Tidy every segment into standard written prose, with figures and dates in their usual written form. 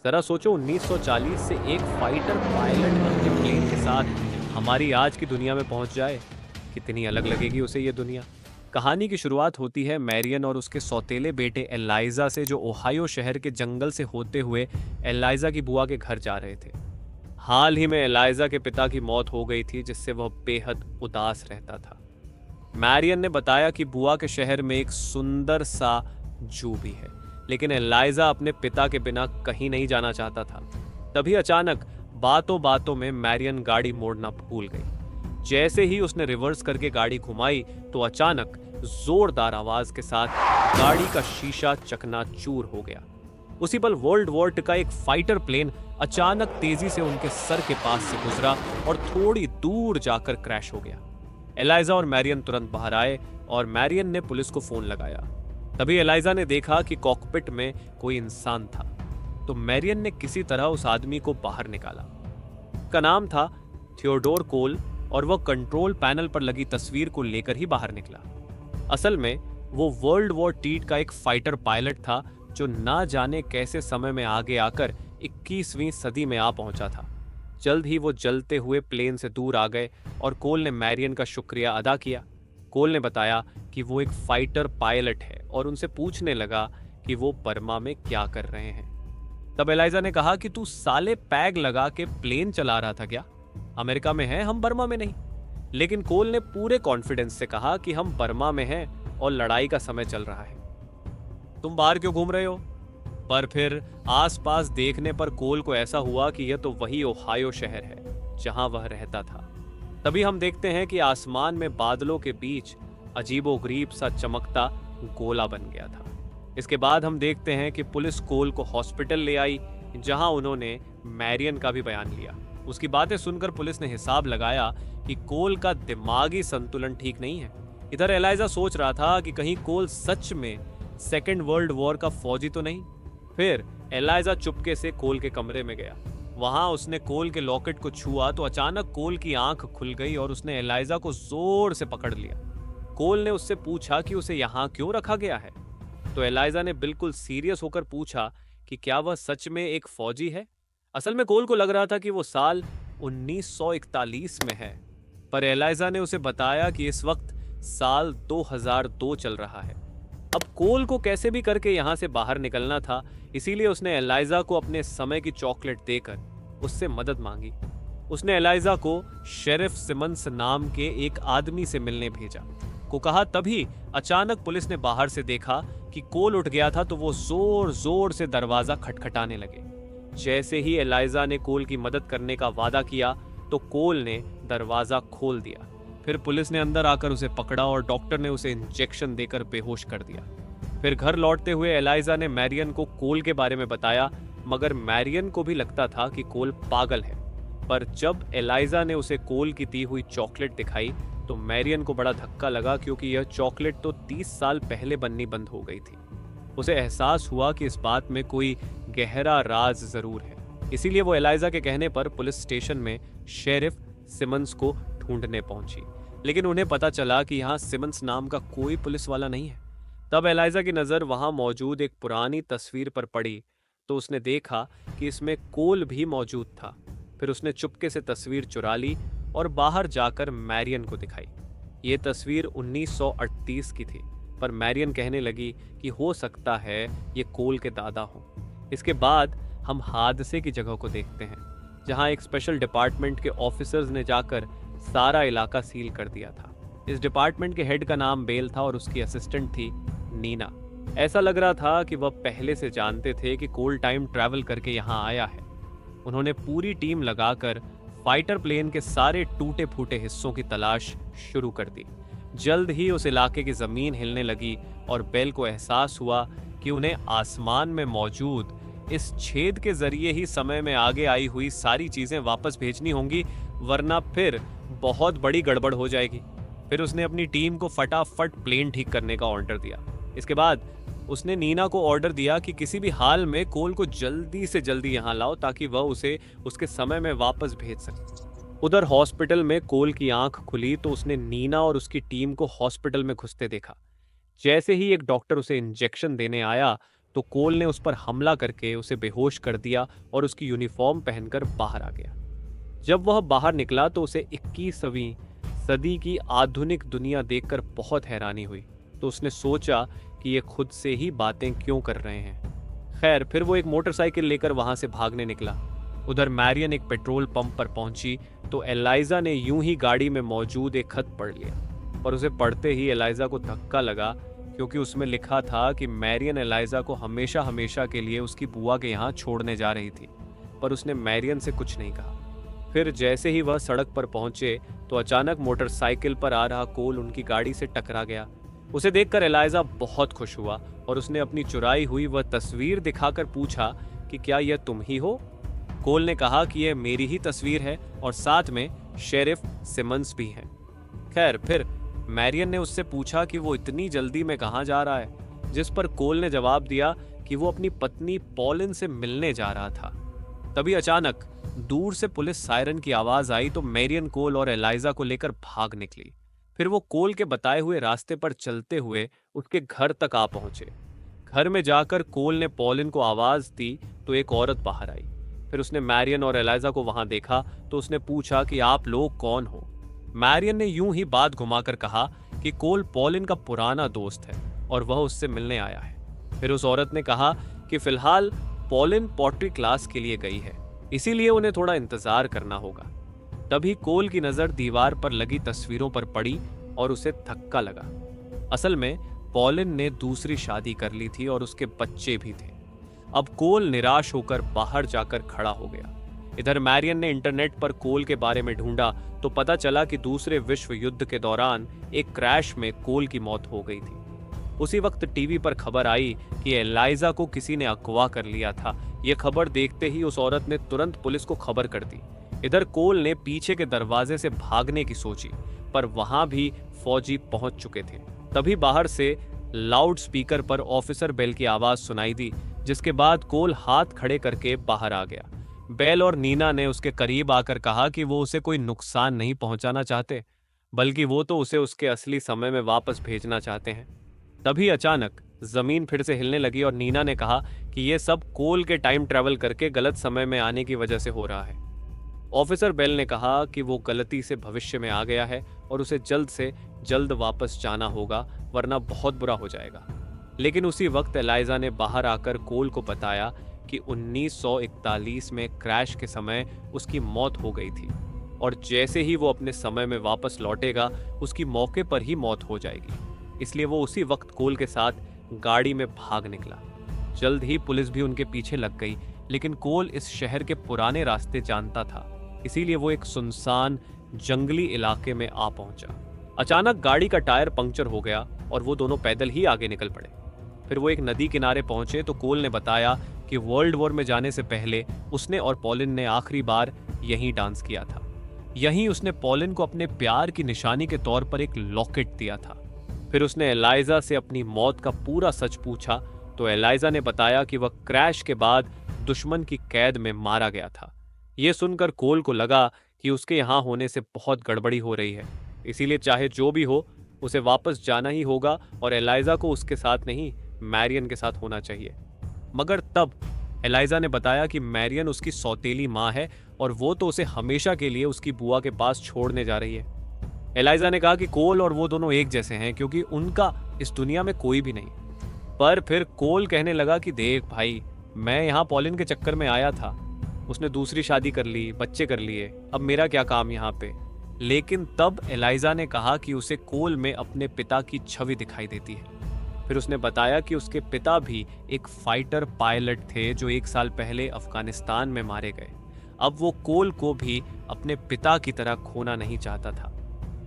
जरा सोचो 1940 से एक फाइटर पायलट अपने प्लेन के साथ हमारी आज की दुनिया में पहुंच जाए, कितनी अलग लगेगी उसे ये दुनिया। कहानी की शुरुआत होती है मैरियन और उसके सौतेले बेटे एलाइजा से, जो ओहायो शहर के जंगल से होते हुए एलाइजा की बुआ के घर जा रहे थे। हाल ही में एलाइजा के पिता की मौत हो गई थी, जिससे वह बेहद उदास रहता था। मैरियन ने बताया कि बुआ के शहर में एक सुंदर सा जू भी है, लेकिन एलाइजा अपने पिता के बिना कहीं नहीं जाना चाहता था। तभी अचानक बातों बातों में मैरियन गाड़ी मोड़ना भूल गई। जैसे ही उसने रिवर्स करके गाड़ी घुमाई तो अचानक जोरदार आवाज के साथ गाड़ी का शीशा चकनाचूर हो गया। उसी पल वर्ल्ड वॉर का एक फाइटर प्लेन अचानक तेजी से उनके सर के पास से गुजरा और थोड़ी दूर जाकर क्रैश हो गया। एलाइजा और मैरियन तुरंत बाहर आए और मैरियन ने पुलिस को फोन लगाया। तभी एलाइजा ने देखा कि कॉकपिट में कोई इंसान था, तो मैरियन ने किसी तरह उस आदमी को बाहर निकाला। का नाम था थियोडोर कोल और वह कंट्रोल पैनल पर लगी तस्वीर को लेकर ही बाहर निकला। असल में वो वर्ल्ड वॉर टी का एक फाइटर पायलट था, जो ना जाने कैसे समय में आगे आकर 21वीं सदी में आ पहुंचा था। जल्द ही वो जलते हुए प्लेन से दूर आ गए और कोल ने मैरियन का शुक्रिया अदा किया। कोल ने बताया कि वो एक फाइटर पायलट है और उनसे पूछने लगा कि वो बर्मा में क्या कर रहे हैं। तब एलाइजा ने कहा कि तू साले पैग लगा के प्लेन चला रहा था क्या? अमेरिका में है, हम बर्मा में नहीं। लेकिन कोल ने पूरे कॉन्फिडेंस से कहा कि हम बर्मा में हैं और लड़ाई का समय चल रहा है। तुम बाहर क्यों घूम रहे हो? पर फिर आसपास देखने पर कोल को ऐसा हुआ कि यह तो वही ओहायो शहर है जहां वह रहता था। तभी हम देखते हैं कि आसमान में बादलों के बीच अजीबोगरीब सा चमकता गोला बन गया था। इसके बाद हम देखते हैं कि पुलिस कोल को हॉस्पिटल ले आई, जहां उन्होंने मैरियन का भी बयान लिया। उसकी बातें सुनकर पुलिस ने हिसाब लगाया कि कोल का दिमागी संतुलन ठीक नहीं है। इधर एलाइजा सोच रहा था कि कहीं कोल सच में सेकेंड वर्ल्ड वॉर का फौजी तो नहीं। फिर एलाइजा चुपके से कोल के कमरे में गया। वहां उसने कोल के लॉकेट को छुआ तो अचानक कोल की आंख खुल गई और उसने एलाइजा को जोर से पकड़ लिया। कोल ने उससे पूछा कि उसे यहाँ क्यों रखा गया है, तो एलाइजा ने बिल्कुल सीरियस होकर पूछा कि क्या वह सच में एक फौजी है। असल में कोल को लग रहा था कि वो साल 1941 में है, पर एलाइजा ने उसे बताया कि इस वक्त साल 2002 चल रहा है। अब कोल को कैसे भी करके यहाँ से बाहर निकलना था, इसीलिए उसने एलाइजा को अपने समय की चॉकलेट देकर उससे मदद मांगी। उसने एलाइजा को शेरिफ सिमंस नाम के एक आदमी से मिलने भेजा को कहा। तभी अचानक पुलिस ने बाहर से देखा कि कोल उठ गया था, तो वो जोर जोर से दरवाजा खटखटाने लगे। जैसे ही एलाइजा ने कोल की मदद करने का वादा किया तो कोल ने दरवाजा खोल दिया। फिर पुलिस ने अंदर आकर उसे पकड़ा और डॉक्टर ने उसे इंजेक्शन देकर बेहोश कर दिया। फिर घर लौटते हुए एलाइजा ने मैरियन को कोल के बारे में बताया, मगर मैरियन को भी लगता था कि कोल पागल है। पर जब एलाइजा ने उसे कोल की दी हुई चॉकलेट दिखाई तो मैरियन को बड़ा धक्का लगा, क्योंकि यह चॉकलेट तो 30 साल पहले बननी बंद हो गई थी। उसे एहसास हुआ कि इस बात में कोई गहरा राज जरूर है। इसीलिए वो एलाइजा के कहने पर पुलिस स्टेशन में शेरिफ सिमंस को ढूंढने पहुंची, लेकिन उन्हें पता चला कि यहाँ सिमंस नाम का कोई पुलिस वाला नहीं है। तब एलाइजा की नज़र वहां मौजूद एक पुरानी तस्वीर पर पड़ी तो उसने देखा कि इसमें कोल भी मौजूद था। फिर उसने चुपके से तस्वीर चुरा ली और बाहर जाकर मैरियन को दिखाई। ये तस्वीर 1938 की थी, पर मैरियन कहने लगी कि हो सकता है ये कोल के दादा हों। इसके बाद हम हादसे की जगह को देखते हैं, जहां एक स्पेशल डिपार्टमेंट के ऑफिसर्स ने जाकर सारा इलाका सील कर दिया था। इस डिपार्टमेंट के हेड का नाम बेल था और उसकी असिस्टेंट थी नीना। ऐसा लग रहा था कि वह पहले से जानते थे कि कोल टाइम ट्रैवल करके यहाँ आया है। उन्होंने पूरी टीम लगाकर फाइटर प्लेन के सारे टूटे फूटे हिस्सों की तलाश शुरू कर दी। जल्द ही उस इलाके की जमीन हिलने लगी और बेल को एहसास हुआ कि उन्हें आसमान में मौजूद इस छेद के जरिए ही समय में आगे आई हुई सारी चीजें वापस भेजनी होंगी, वरना फिर बहुत बड़ी गड़बड़ हो जाएगी। फिर उसने अपनी टीम को फटाफट प्लेन ठीक करने का ऑर्डर दिया। इसके बाद उसने नीना को ऑर्डर दिया कि किसी भी हाल में कोल को जल्दी से जल्दी यहाँ लाओ, ताकि वह उसे उसके समय में वापस भेज सके। उधर हॉस्पिटल में कोल की आंख खुली तो उसने नीना और उसकी टीम को हॉस्पिटल में घुसते देखा। जैसे ही एक डॉक्टर उसे इंजेक्शन देने आया तो कोल ने उस पर हमला करके उसे बेहोश कर दिया और उसकी यूनिफॉर्म पहनकर बाहर आ गया। जब वह बाहर निकला तो उसे 21वीं सदी की आधुनिक दुनिया देखकर बहुत हैरानी हुई। तो उसने सोचा कि ये खुद से ही बातें क्यों कर रहे हैं। खैर, फिर वो एक मोटरसाइकिल लेकर वहां से भागने निकला। उधर मैरियन एक पेट्रोल पंप पर पहुंची तो एलाइजा ने यूं ही गाड़ी में मौजूद एक खत पढ़ लिया। पर उसे पढ़ते ही एलाइजा को धक्का लगा, क्योंकि उसमें लिखा था कि मैरियन एलाइजा को हमेशा हमेशा के लिए उसकी बुआ के यहाँ छोड़ने जा रही थी। पर उसने मैरियन से कुछ नहीं कहा। फिर जैसे ही वह सड़क पर पहुंचे तो अचानक मोटरसाइकिल पर आ रहा कोल उनकी गाड़ी से टकरा गया। उसे देखकर एलाइजा बहुत खुश हुआ और उसने अपनी चुराई हुई वह तस्वीर दिखाकर पूछा कि क्या यह तुम ही हो। कोल ने कहा कि यह मेरी ही तस्वीर है और साथ में शेरिफ सिमंस भी हैं। खैर, फिर मैरियन ने उससे पूछा कि वो इतनी जल्दी में कहाँ जा रहा है, जिस पर कोल ने जवाब दिया कि वो अपनी पत्नी पॉलिन से मिलने जा रहा था। तभी अचानक दूर से पुलिस सायरन की आवाज आई तो मैरियन कोल और एलाइजा को लेकर भाग निकली। फिर वो कोल के बताए हुए रास्ते पर चलते हुए उसके घर तक आ पहुंचे। घर में जाकर कोल ने पॉलिन को आवाज दी तो एक औरत बाहर आई। फिर उसने मैरियन और एलाइजा को वहां देखा तो उसने पूछा कि आप लोग कौन हो। मैरियन ने यूं ही बात घुमाकर कहा कि कोल पॉलिन का पुराना दोस्त है और वह उससे मिलने आया है। फिर उस औरत ने कहा कि फिलहाल पॉलिन पॉटरी क्लास के लिए गई है, इसीलिए उन्हें थोड़ा इंतजार करना होगा। तभी कोल की नजर दीवार पर लगी तस्वीरों पर पड़ी और उसे धक्का लगा। असल में पॉलिन ने दूसरी शादी कर ली थी और उसके बच्चे भी थे। अब कोल निराश होकर बाहर जाकर खड़ा हो गया। इधर मैरियन ने इंटरनेट पर कोल के बारे में ढूंढा तो पता चला कि दूसरे विश्व युद्ध के दौरान एक क्रैश में कोल की मौत हो गई थी। उसी वक्त टीवी पर खबर आई कि एलाइजा को किसी ने अगवा कर लिया था। यह खबर देखते ही उस औरत ने तुरंत पुलिस को खबर कर दी। इधर कोल ने पीछे के दरवाजे से भागने की सोची, पर वहां भी फौजी पहुंच चुके थे। तभी बाहर से लाउड स्पीकर पर ऑफिसर बेल की आवाज सुनाई दी, जिसके बाद कोल हाथ खड़े करके बाहर आ गया। बेल और नीना ने उसके करीब आकर कहा कि वो उसे कोई नुकसान नहीं पहुंचाना चाहते, बल्कि वो तो उसे उसके असली समय में वापस भेजना चाहते हैं। तभी अचानक जमीन फिर से हिलने लगी और नीना ने कहा कि यह सब कोल के टाइम ट्रैवल करके गलत समय में आने की वजह से हो रहा है। ऑफिसर बेल ने कहा कि वो गलती से भविष्य में आ गया है और उसे जल्द से जल्द वापस जाना होगा, वरना बहुत बुरा हो जाएगा। लेकिन उसी वक्त एलाइजा ने बाहर आकर कोल को बताया कि 1941 में क्रैश के समय उसकी मौत हो गई थी और जैसे ही वो अपने समय में वापस लौटेगा उसकी मौके पर ही मौत हो जाएगी। इसलिए वो उसी वक्त कोल के साथ गाड़ी में भाग निकला। जल्द ही पुलिस भी उनके पीछे लग गई, लेकिन कोल इस शहर के पुराने रास्ते जानता था, इसीलिए वो एक सुनसान जंगली इलाके में आ पहुंचा। अचानक गाड़ी का टायर पंक्चर हो गया और वो दोनों पैदल ही आगे निकल पड़े। फिर वो एक नदी किनारे पहुंचे तो कोल ने बताया कि वर्ल्ड वॉर में जाने से पहले उसने और पॉलिन ने आखिरी बार यहीं डांस किया था। यहीं उसने पॉलिन को अपने प्यार की निशानी के तौर पर एक लॉकेट दिया था। फिर उसने एलाइजा से अपनी मौत का पूरा सच पूछा तो एलाइजा ने बताया कि वह क्रैश के बाद दुश्मन की कैद में मारा गया था। ये सुनकर कोल को लगा कि उसके यहाँ होने से बहुत गड़बड़ी हो रही है, इसीलिए चाहे जो भी हो उसे वापस जाना ही होगा और एलाइजा को उसके साथ नहीं, मैरियन के साथ होना चाहिए। मगर तब एलाइजा ने बताया कि मैरियन उसकी सौतेली माँ है और वो तो उसे हमेशा के लिए उसकी बुआ के पास छोड़ने जा रही है। एलाइजा ने कहा कि कोल और वो दोनों एक जैसे हैं, क्योंकि उनका इस दुनिया में कोई भी नहीं। पर फिर कोल कहने लगा कि देख भाई, मैं यहाँ पॉलिन के चक्कर में आया था, उसने दूसरी शादी कर ली, बच्चे कर लिए, अब मेरा क्या काम यहाँ पे। लेकिन तब एलाइजा ने कहा कि उसे कोल में अपने पिता की छवि दिखाई देती है। फिर उसने बताया कि उसके पिता भी एक फाइटर पायलट थे जो 1 साल पहले अफगानिस्तान में मारे गए। अब वो कोल को भी अपने पिता की तरह खोना नहीं चाहता था।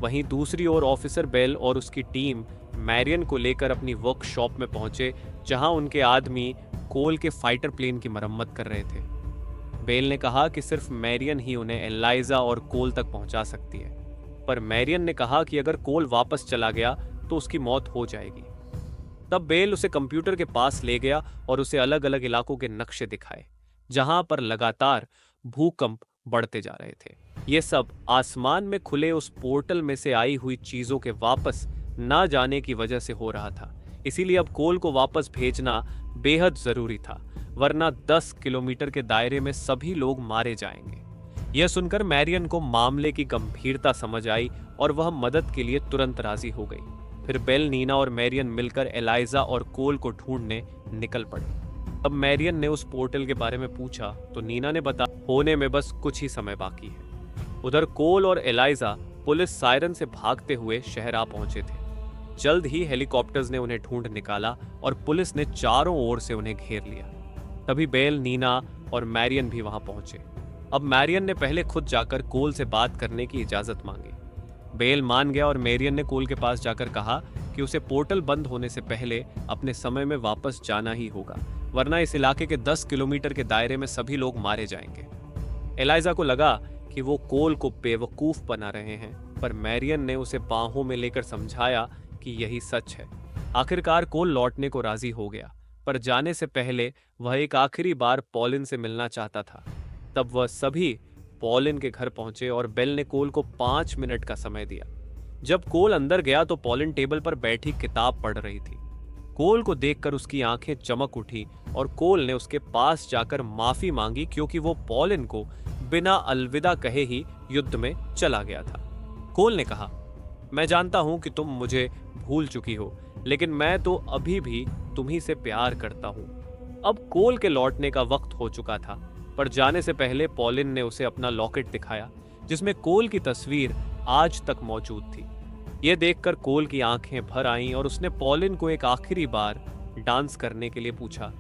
वहीं दूसरी ओर ऑफिसर बेल और उसकी टीम मैरियन को लेकर अपनी वर्कशॉप में पहुंचे, जहां उनके आदमी कोल के फाइटर प्लेन की मरम्मत कर रहे थे। बेल ने कहा कि सिर्फ मैरियन ही उन्हें एलाइजा और कोल तक पहुंचा सकती है, पर मैरियन ने कहा कि अगर कोल वापस चला गया तो उसकी मौत हो जाएगी। तब बेल उसे कंप्यूटर के पास ले गया और उसे अलग अलग इलाकों के नक्शे दिखाए, जहां पर लगातार भूकंप बढ़ते जा रहे थे। ये सब आसमान में खुले उस पोर्टल में से आई हुई चीजों के वापस ना जाने की वजह से हो रहा था। इसीलिए अब कोल को वापस भेजना बेहद जरूरी था, वरना 10 किलोमीटर के दायरे में सभी लोग मारे जाएंगे। यह सुनकर मैरियन को मामले की गंभीरता समझ आई और वह मदद के लिए तुरंत राजी हो गई। फिर बेल, नीना और मैरियन मिलकर एलाइजा और कोल को ढूंढने निकल पड़े। अब मैरियन ने उस पोर्टल के बारे में पूछा तो नीना ने बताया होने में बस कुछ ही समय बाकी है। उधर कोल और एलाइजा पुलिस सायरन से भागते हुए शहर आ पहुंचे थे। जल्द ही हेलीकॉप्टर्स ने उन्हें ढूंढ निकाला और पुलिस ने चारों ओर से उन्हें घेर लिया। तभी बेल, नीना और मैरियन भी वहां पहुंचे। अब मैरियन ने पहले खुद जाकर कोल से बात करने की इजाजत मांगी। बेल मान गया और मैरियन ने कोल के पास जाकर कहा कि उसे पोर्टल बंद होने से पहले अपने समय में वापस जाना ही होगा, वरना इस इलाके के 10 किलोमीटर के दायरे में सभी लोग मारे जाएंगे। एलाइजा को लगा कि वो कोल को बेवकूफ बना रहे हैं, पर मैरियन ने उसे बाहों में लेकर समझाया कि यही सच है। आखिरकार कोल लौटने को राजी हो गया, पर जाने से पहले वह एक आखिरी बार पॉलिन से मिलना चाहता था। तब वह सभी पॉलिन के घर पहुंचे और बेल ने कोल को 5 मिनट का समय दिया। जब कोल अंदर गया तो पॉलिन टेबल पर बैठी किताब पढ़ रही थी। कोल को देखकर उसकी आंखें चमक उठी और कोल ने उसके पास जाकर माफी मांगी, क्योंकि वो पॉलिन को बिना अलविदा कहे ही युद्ध में चला गया था। कोल ने कहा, मैं जानता हूं कि तुम मुझे भूल चुकी हो, लेकिन मैं तो अभी भी तुम्ही से प्यार करता हूं। अब कोल के लौटने का वक्त हो चुका था, पर जाने से पहले पॉलिन ने उसे अपना लॉकेट दिखाया, जिसमें कोल की तस्वीर आज तक मौजूद थी। यह देखकर कोल की आंखें भर आईं और उसने पॉलिन को एक आखिरी बार डांस करने के लिए पूछा।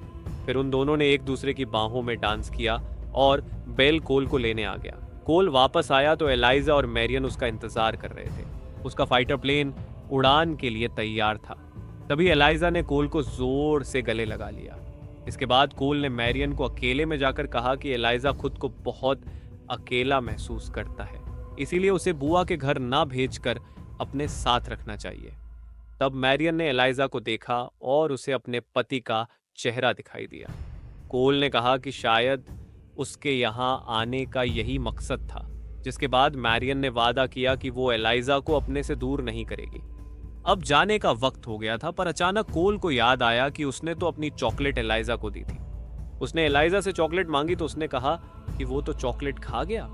फिर उन दोनों ने एक दूसरे की बाहों में डांस किया और बेल कोल को लेने आ गया। कोल वापस आया तो एलाइजा और मैरियन उसका इंतजार कर रहे थे। उसका फाइटर प्लेन उड़ान के लिए तैयार था। तभी एलाइजा ने कोल को जोर से गले लगा लिया। इसके बाद कोल ने मैरियन को अकेले में जाकर कहा कि एलाइजा खुद को बहुत अकेला महसूस करता है, इसीलिए उसे बुआ के घर ना भेजकर अपने साथ रखना चाहिए। तब मैरियन ने एलाइजा को देखा और उसे अपने पति का चेहरा दिखाई दिया। कोल ने कहा कि शायद उसके यहाँ आने का यही मकसद था, जिसके बाद मैरियन ने वादा किया कि वो एलाइजा को अपने से दूर नहीं करेगी। अब जाने का वक्त हो गया था, पर अचानक कोल को याद आया कि उसने तो अपनी चॉकलेट एलाइजा को दी थी। उसने एलाइजा से चॉकलेट मांगी तो उसने कहा कि वो तो चॉकलेट खा गया।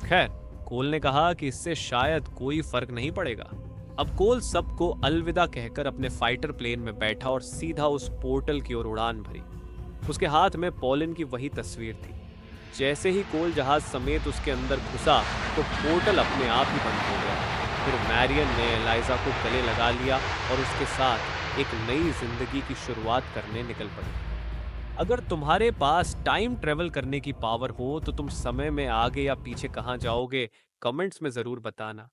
खैर, कोल ने कहा कि इससे शायद कोई फर्क नहीं पड़ेगा। अब कोल सबको अलविदा कहकर अपने फाइटर प्लेन में बैठा और सीधा उस पोर्टल की ओर उड़ान भरी। उसके हाथ में पॉलिन की वही तस्वीर थी। जैसे ही कोल जहाज समेत उसके अंदर घुसा तो पोर्टल अपने आप ही बंद हो गया। फिर मैरियन ने एलाइजा को गले लगा लिया और उसके साथ एक नई जिंदगी की शुरुआत करने निकल पड़ी। अगर तुम्हारे पास टाइम ट्रेवल करने की पावर हो तो तुम समय में आगे या पीछे कहाँ जाओगे, कमेंट्स में जरूर बताना।